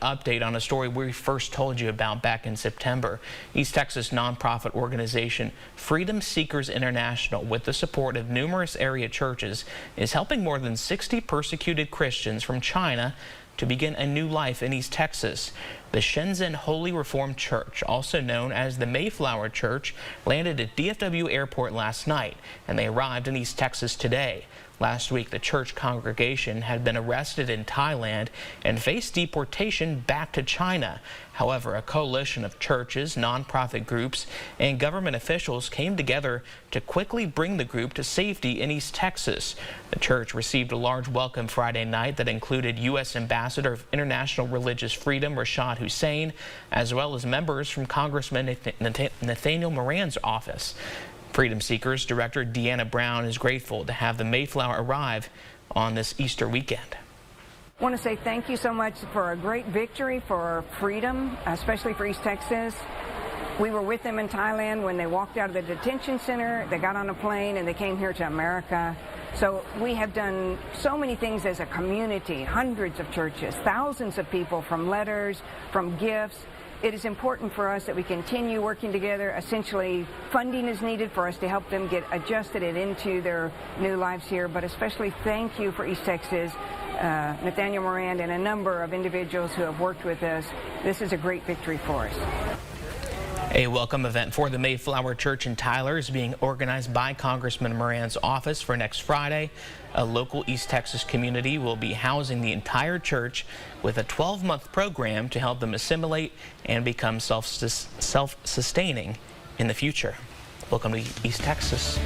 Update on a story we first told you about back in September. East Texas nonprofit organization Freedom Seekers International, with the support of numerous area churches, is helping more than 60 persecuted Christians from China to begin a new life in East Texas. The Shenzhen Holy Reformed Church, also known as the Mayflower Church, landed at DFW Airport last night, and they arrived in East Texas today. Last week, the church congregation had been arrested in Thailand and faced deportation back to China. However, a coalition of churches, nonprofit groups, and government officials came together to quickly bring the group to safety in East Texas. The church received a large welcome Friday night that included U.S. Ambassador of International Religious Freedom Rashad Hussein, as well as members from Congressman Nathaniel Moran's office. Freedom Seekers Director Deanna Brown is grateful to have the Mayflower arrive on this Easter weekend. I want to say thank you so much for a great victory for freedom, especially for East Texas. We were with them in Thailand when they walked out of the detention center. They got on a plane and they came here to America. So we have done so many things as a community, hundreds of churches, thousands of people, from letters, from gifts. It is important for us that we continue working together. Essentially, funding is needed for us to help them get adjusted and into their new lives here. But especially thank you for East Texas, Nathaniel Moran, and a number of individuals who have worked with us. This is a great victory for us. A welcome event for the Mayflower Church in Tyler is being organized by Congressman Moran's office for next Friday. A local East Texas community will be housing the entire church with a 12-month program to help them assimilate and become self-sustaining in the future. Welcome to East Texas.